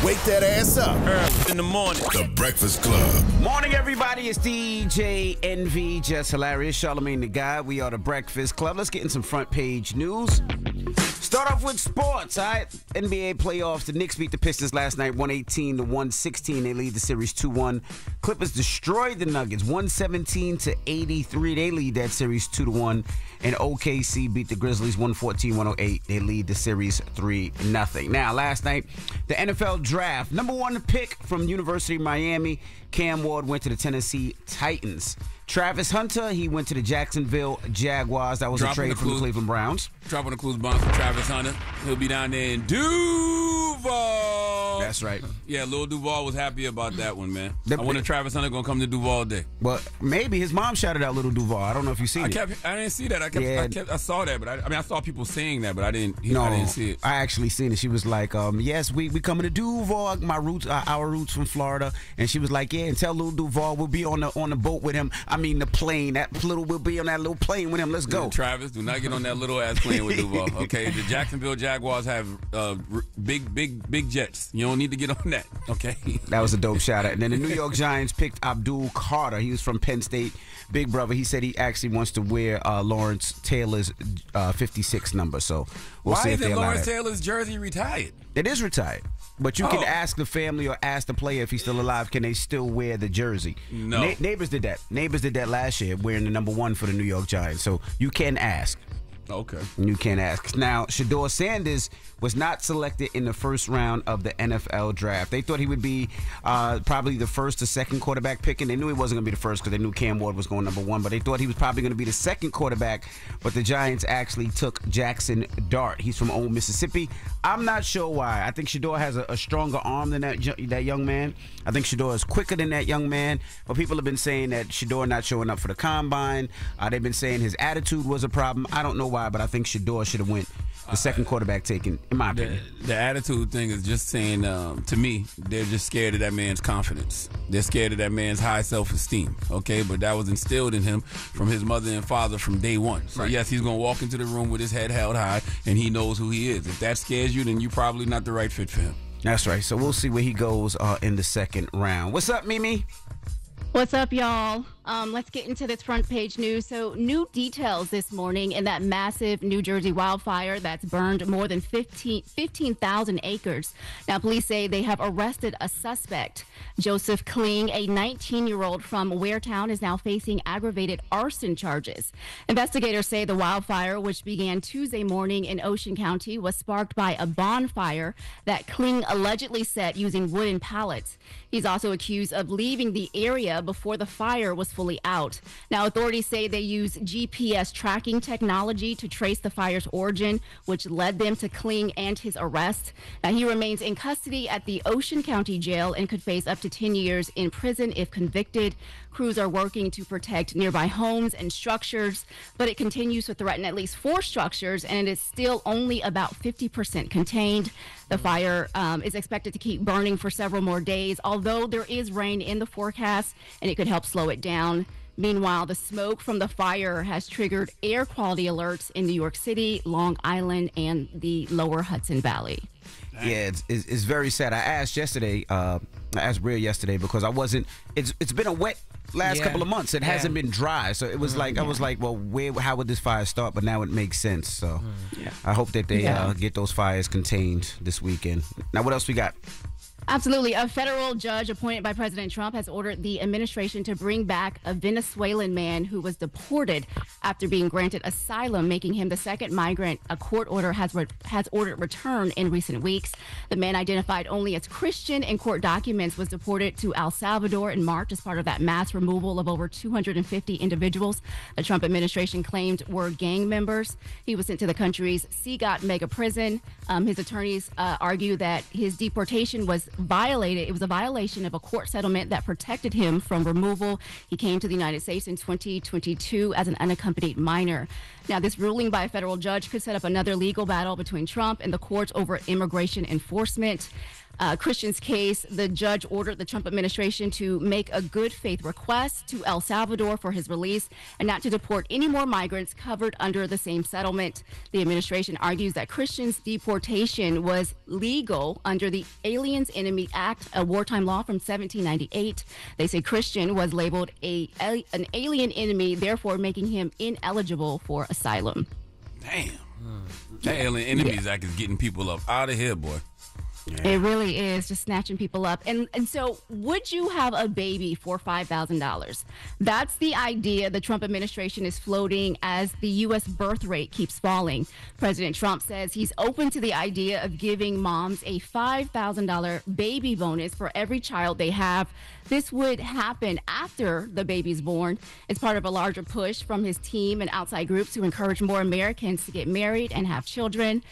Wake that ass up. Early in the morning. The Breakfast Club. Morning, everybody. It's DJ NV, Just Hilarious, Charlamagne the Guy. We are the Breakfast Club. Let's get in some front page news. Start off with sports, all right? NBA playoffs. The Knicks beat the Pistons last night, 118-116. They lead the series 2-1. Clippers destroyed the Nuggets, 117-83. They lead that series 2-1. And OKC beat the Grizzlies, 114-108. They lead the series 3-0. Now, last night, the NFL draft. Number one pick from University of Miami, Cam Ward went to the Tennessee Titans. Travis Hunter, he went to the Jacksonville Jaguars. That was a trade from the Cleveland Browns. Dropping the clues bomb for Travis Hunter. He'll be down there in Duval. That's right. Yeah, Lil Duval was happy about that one, man. I wonder if Travis Hunter going to come to Duval today. Well, maybe. His mom shouted out Little Duval. I don't know if you seen it. I didn't see that. I saw that, but I saw people saying that, but I didn't see it. I actually seen it. She was like, yes, we coming to Duval. Our roots from Florida. And she was like, yeah, and tell Little Duval we'll be on the boat with him. I mean, the plane. We'll be on that little plane with him. Let's go. Travis, do not get on that little ass plane with Duval. Okay, the Jacksonville Jaguars have big jets. You don't need to get on that. Okay. That was a dope shout out. And then the New York Giants picked Abdul Carter. He was from Penn State. Big brother. He said he actually wants to wear Lawrence Taylor's 56 number. So we'll see if they allow that. Why isn't Lawrence Taylor's jersey retired? It is retired. But you can ask the family or ask the player if he's still alive, can they still wear the jersey? No. Neighbors did that. Neighbors did that last year, wearing the number one for the New York Giants. So you can ask. Okay. You can ask. Now, Shedeur Sanders was not selected in the first round of the NFL draft. They thought he would be probably the first or second quarterback pick, and they knew he wasn't going to be the first because they knew Cam Ward was going number one, but they thought he was probably going to be the second quarterback, but the Giants actually took Jackson Dart. He's from Old Mississippi. I'm not sure why. I think Shedeur has a stronger arm than that young man. I think Shedeur is quicker than that young man, but people have been saying that Shedeur not showing up for the combine. They've been saying his attitude was a problem. I don't know why, but I think Shedeur should have went the second quarterback taken, in my opinion. The attitude thing is just saying, to me, they're just scared of that man's confidence. They're scared of that man's high self-esteem, okay? But that was instilled in him from his mother and father from day one. So, yes, he's going to walk into the room with his head held high, and he knows who he is. If that scares you, then you're probably not the right fit for him. That's right. So we'll see where he goes in the second round. What's up, Mimi? What's up, y'all? Let's get into this front page news. So, new details this morning in that massive New Jersey wildfire that's burned more than 15,000 acres. Now, police say they have arrested a suspect. Joseph Kling, a 19-year-old from Waretown, is now facing aggravated arson charges. Investigators say the wildfire, which began Tuesday morning in Ocean County, was sparked by a bonfire that Kling allegedly set using wooden pallets. He's also accused of leaving the area before the fire was fully out. Now, authorities say they used GPS tracking technology to trace the fire's origin, which led them to Kling and his arrest. Now, he remains in custody at the Ocean County Jail and could face up to 10 years in prison if convicted. Crews are working to protect nearby homes and structures, but it continues to threaten at least 4 structures, and it is still only about 50% contained. The fire is expected to keep burning for several more days, although there is rain in the forecast, and it could help slow it down. Meanwhile, the smoke from the fire has triggered air quality alerts in New York City, Long Island, and the lower Hudson Valley. Yeah, it's very sad. I asked Bria yesterday because it's been a wet last couple of months. It hasn't been dry. So it was I was like, well, how would this fire start? But now it makes sense. So I hope that they get those fires contained this weekend. Now, what else we got? Absolutely. A federal judge appointed by President Trump has ordered the administration to bring back a Venezuelan man who was deported after being granted asylum, making him the second migrant a court order has ordered return in recent weeks. The man, identified only as Christian in court documents, was deported to El Salvador in March as part of that mass removal of over 250 individuals the Trump administration claimed were gang members. He was sent to the country's Seagot mega prison. His attorneys argue that his deportation was violated. It was a violation of a court settlement that protected him from removal. He came to the United States in 2022 as an unaccompanied minor. Now, this ruling by a federal judge could set up another legal battle between Trump and the courts over immigration enforcement. Christian's case, the judge ordered the Trump administration to make a good faith request to El Salvador for his release and not to deport any more migrants covered under the same settlement. The administration argues that Christian's deportation was legal under the Aliens Enemy Act, a wartime law from 1798. They say Christian was labeled an alien enemy, therefore making him ineligible for asylum. Damn. That Alien Enemies Act is getting people up out of here, boy. Yeah. It really is, just snatching people up. And so would you have a baby for $5,000? That's the idea the Trump administration is floating as the U.S. birth rate keeps falling. President Trump says he's open to the idea of giving moms a $5,000 baby bonus for every child they have. This would happen after the baby's born. It's part of a larger push from his team and outside groups to encourage more Americans to get married and have children.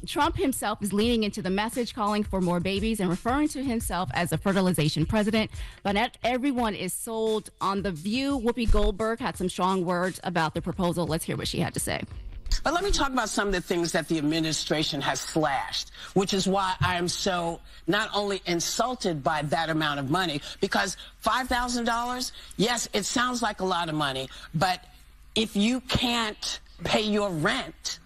Trump himself is leaning into the message, calling for more babies and referring to himself as a fertilization president. But not everyone is sold on the view. Whoopi Goldberg had some strong words about the proposal. Let's hear what she had to say. But let me talk about some of the things that the administration has slashed, which is why I am so not only insulted by that amount of money, because $5,000, yes, it sounds like a lot of money, but if you can't pay your rent,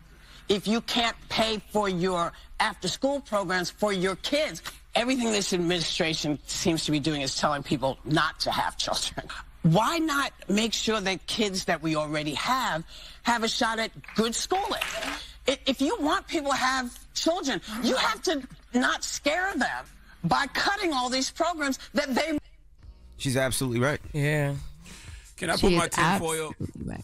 if you can't pay for your after-school programs for your kids, everything this administration seems to be doing is telling people not to have children. Why not make sure that kids that we already have a shot at good schooling? If you want people to have children, you have to not scare them by cutting all these programs that they... She's absolutely right. Yeah. Can I put my tinfoil?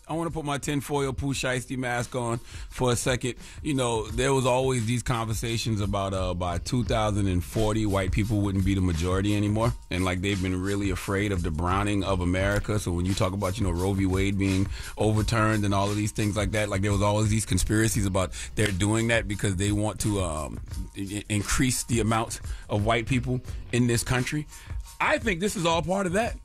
I want to put my tinfoil Pooh Shiesty mask on for a second. You know, there was always these conversations about by 2040, white people wouldn't be the majority anymore, and like they've been really afraid of the browning of America. So when you talk about Roe v. Wade being overturned and all of these things like that, like there was always these conspiracies about they're doing that because they want to increase the amount of white people in this country. I think this is all part of that.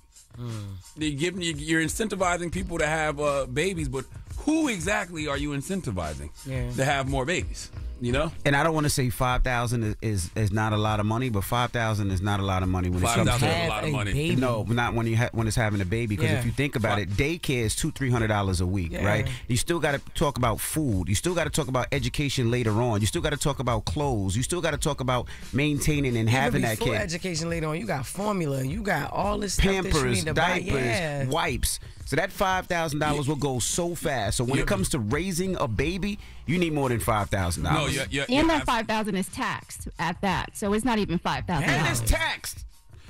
You're incentivizing people to have babies, but who exactly are you incentivizing to have more babies? And I don't want to say 5,000 is not a lot of money, but 5,000 is not a lot of money when it comes to a lot of money. Baby. No, not when it's having a baby. Because if you think about it, daycare is $200-300 a week, right? You still got to talk about food. You still got to talk about education later on. You still got to talk about clothes. You still got to talk about maintaining and having that kid. Education later on, you got formula. You got all this stuff Pampers, that you need to diapers, wipes. So that $5,000 will go so fast. So when it comes to raising a baby, you need more than $5,000. No, and that $5,000 is taxed at that, so it's not even $5,000. And it's taxed.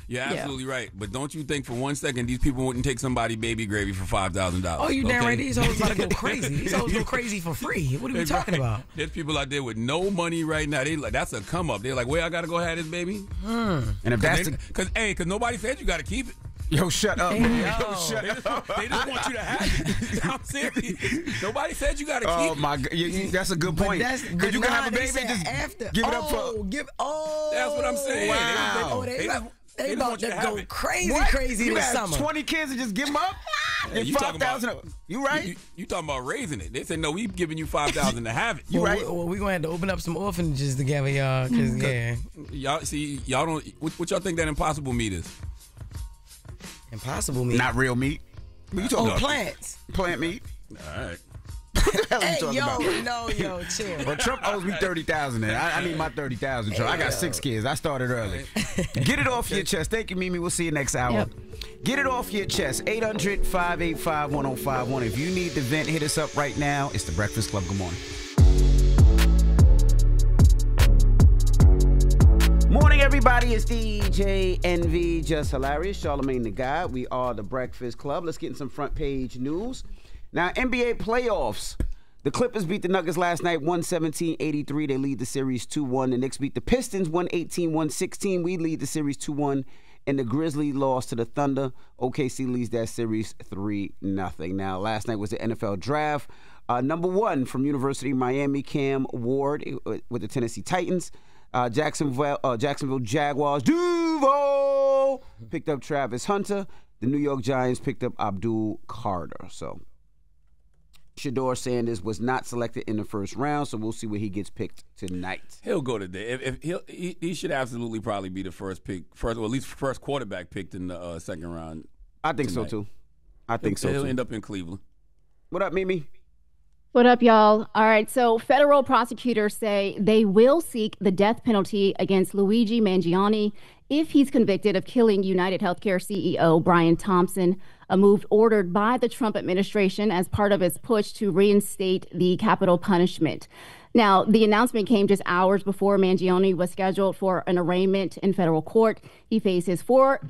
You're absolutely right. But don't you think for one second these people wouldn't take somebody baby gravy for $5,000? Oh, you damn right. These hoes about to go crazy. These hoes go crazy for free. What are we talking about? There's people out there with no money right now. They like, that's a come up. They're like, where I got to go have this baby? And if that's because nobody said you got to keep it. Yo, shut up. They just want you to have it. I'm serious. Nobody said you got to keep it. Oh, my God. That's a good point. Because you can have a baby and just after. give it up for... That's what I'm saying. Wow. They about to go crazy you this have summer. 20 kids and just give them up? And you 5,000. You right? You talking about raising it. They said, no, we giving you 5,000 to have it. You right? Well, we're going to have to open up some orphanages together, y'all. Because, Y'all don't... What y'all think that impossible meat is? Impossible meat. Not real meat. What you talking about? Plants. Plant meat. All right. What the hell are you talking about? Yo, chill. Well, Trump owes me 30,000. I need my 30,000. Trump. I got 6 kids. I started early. Get it off your chest. Thank you, Mimi. We'll see you next hour. Yep. Get it off your chest. 800-585-1051. If you need the vent, hit us up right now. It's the Breakfast Club. Good morning. Morning, everybody. It's DJ NV, just hilarious. Charlamagne the Guy. We are the Breakfast Club. Let's get in some front page news. Now, NBA playoffs. The Clippers beat the Nuggets last night, 117-83. They lead the series 2-1. The Knicks beat the Pistons, 118-116. We lead the series 2-1. And the Grizzlies lost to the Thunder. OKC leads that series 3-0. Now, last night was the NFL draft. Number 1 from University of Miami, Cam Ward with the Tennessee Titans. Jacksonville Jaguars, Duval picked up Travis Hunter. The New York Giants picked up Abdul Carter. So Shador Sanders was not selected in the first round, so we'll see where he gets picked tonight. He'll go today. He should absolutely probably be the first pick, or at least first quarterback picked in the second round. I think tonight. so too. I think so He'll too. end up in Cleveland. What up, Mimi? What up, y'all? All right, so federal prosecutors say they will seek the death penalty against Luigi Mangione if he's convicted of killing United Healthcare CEO Brian Thompson, a move ordered by the Trump administration as part of its push to reinstate the capital punishment. Now, the announcement came just hours before Mangione was scheduled for an arraignment in federal court. He faces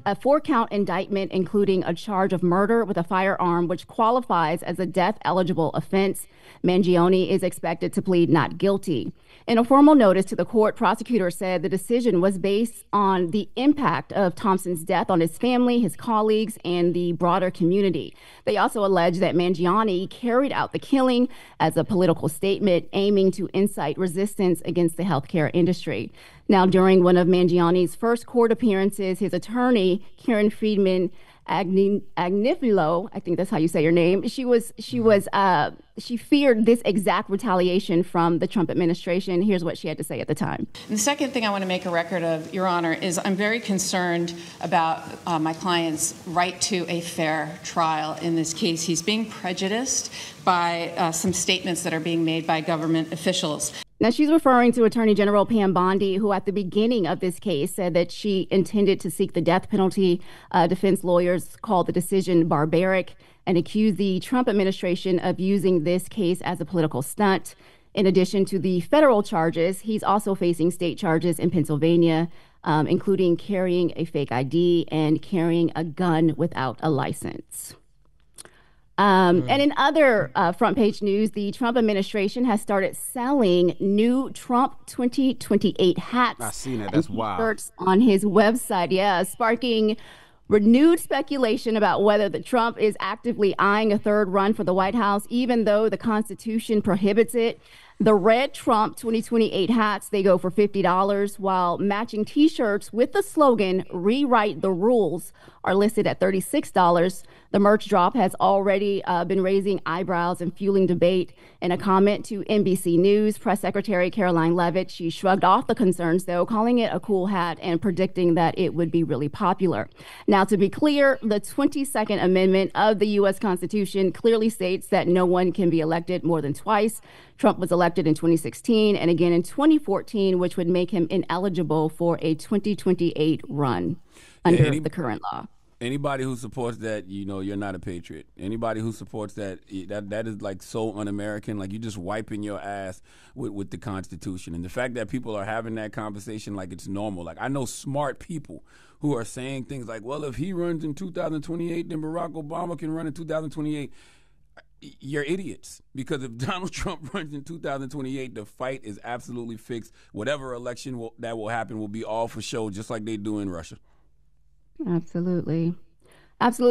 a four-count indictment, including a charge of murder with a firearm, which qualifies as a death-eligible offense. Mangione is expected to plead not guilty. In a formal notice to the court, prosecutors said the decision was based on the impact of Thompson's death on his family, his colleagues, and the broader community. They also allege that Mangione carried out the killing as a political statement aiming to incite resistance against the healthcare industry. Now, during one of Mangione's first court appearances, his attorney, Karen Friedman Agnifilo, I think that's how you say your name. She feared this exact retaliation from the Trump administration. Here's what she had to say at the time. And the second thing I want to make a record of, Your Honor, is I'm very concerned about my client's right to a fair trial in this case. He's being prejudiced by some statements that are being made by government officials. Now, she's referring to Attorney General Pam Bondi, who at the beginning of this case said that she intended to seek the death penalty. Defense lawyers called the decision barbaric and accused the Trump administration of using this case as a political stunt. In addition to the federal charges, he's also facing state charges in Pennsylvania, including carrying a fake ID and carrying a gun without a license. And in other front page news, the Trump administration has started selling new Trump 2028 hats. I seen it. That's wild. Shirts on his website. Yeah, sparking renewed speculation about whether the Trump is actively eyeing a third run for the White House, even though the Constitution prohibits it. The red Trump 2028 hats, they go for $50, while matching T-shirts with the slogan, "Rewrite the Rules," are listed at $36. The merch drop has already been raising eyebrows and fueling debate. In a comment to NBC News, Press Secretary Caroline Leavitt, she shrugged off the concerns, though, calling it a cool hat and predicting that it would be really popular. Now, to be clear, the 22nd Amendment of the U.S. Constitution clearly states that no one can be elected more than twice. Trump was elected in 2016 and again in 2014, which would make him ineligible for a 2028 run under the current law. Anybody who supports that, you're not a patriot. Anybody who supports that is like so un-American. Like, you're just wiping your ass with the Constitution. And the fact that people are having that conversation like it's normal. Like, I know smart people who are saying things like, well, if he runs in 2028, then Barack Obama can run in 2028. You're idiots, because if Donald Trump runs in 2028, the fight is absolutely fixed. Whatever election that will happen will be all for show, just like they do in Russia. Absolutely.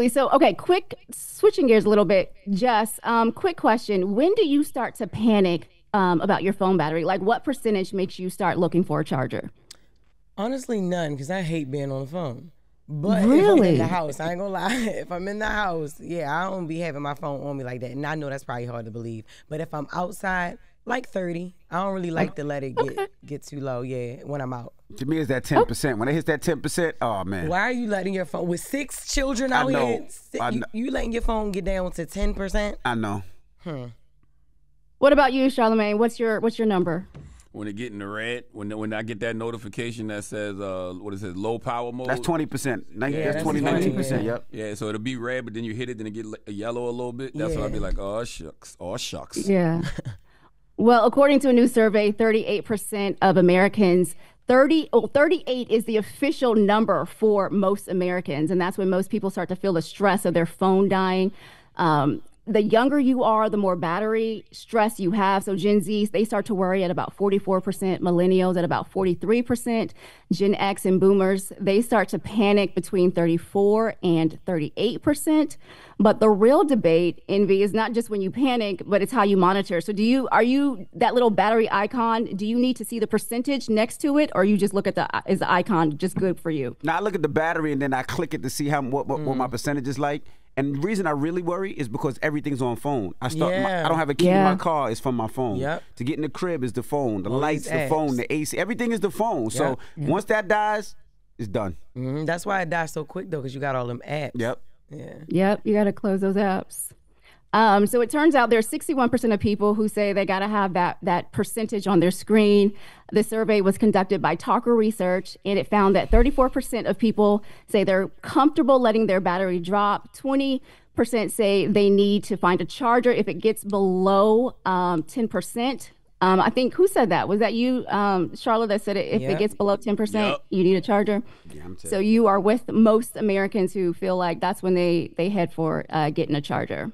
So, okay, quick, switching gears a little bit, Jess, quick question. When do you start to panic about your phone battery? Like, what percentage makes you start looking for a charger? Honestly, none, because I hate being on the phone. But really? If I'm in the house, I ain't gonna lie. If I'm in the house, I don't be having my phone on me like that. And I know that's probably hard to believe. But if I'm outside, like 30, I don't really like to let it get too low, when I'm out. To me, it's that 10%. When it hits that 10%, oh, man. Why are you letting your phone, with 6 children out here, you letting your phone get down to 10%? I know. What about you, Charlamagne? What's your number? When it get in the red, when I get that notification that says, low power mode. That's 20%. That's 19%, yep. Yeah, so it'll be red, but then you hit it, then it get yellow a little bit. That's when I'll be like, oh, shucks. Yeah. Well, according to a new survey, 38% of Americans, 38 is the official number for most Americans, and that's when most people start to feel the stress of their phone dying. The younger you are, the more battery stress you have. So Gen Zs, they start to worry at about 44%, millennials at about 43%, Gen X and boomers, they start to panic between 34 and 38%. But the real debate, Envy, is not just when you panic, but it's how you monitor. So are you that little battery icon, do you need to see the percentage next to it, or you just look at is the icon just good for you? Now, I look at the battery and then I click it to see what my percentage is like. And the reason I really worry is because everything's on phone. I Yeah. don't have a key in Yeah. my car. It's from my phone. Yep. To get in the crib is the phone. The All lights, these the phone, apps. the AC. Everything is the phone. So once that dies, it's done. That's why it dies so quick, though, because you got all them apps. Yep. Yeah. Yep, you got to close those apps. So it turns out there's 61% of people who say they got to have that percentage on their screen. The survey was conducted by Talker Research, and it found that 34% of people say they're comfortable letting their battery drop. 20% say they need to find a charger if it gets below 10%. I think, who said that? Was that you, Charlotte, that said if it gets below 10%, you need a charger? Yeah, I'm So you are with most Americans who feel like that's when they head for getting a charger.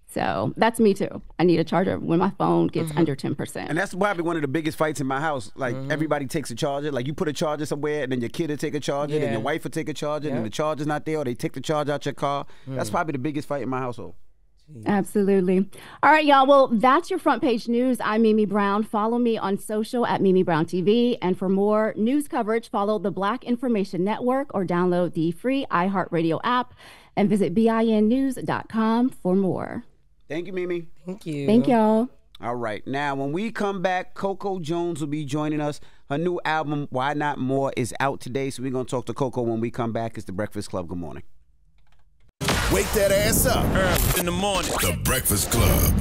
So that's me too. I need a charger when my phone gets under 10%. And that's probably one of the biggest fights in my house. Like, everybody takes a charger. Like, you put a charger somewhere, and then your kid will take a charger, then your wife will take a charger, and the charger's not there, or they take the charger out your car. That's probably the biggest fight in my household. Absolutely. All right, y'all. Well, that's your front page news. I'm Mimi Brown. Follow me on social at Mimi Brown TV. And for more news coverage, follow the Black Information Network or download the free iHeartRadio app and visit BINnews.com for more. Thank you, Mimi. Thank you. Thank y'all. All right. Now, when we come back, Coco Jones will be joining us. Her new album, Why Not More, is out today. So we're going to talk to Coco when we come back. It's The Breakfast Club. Good morning. Wake that ass up. Early in the morning. The Breakfast Club.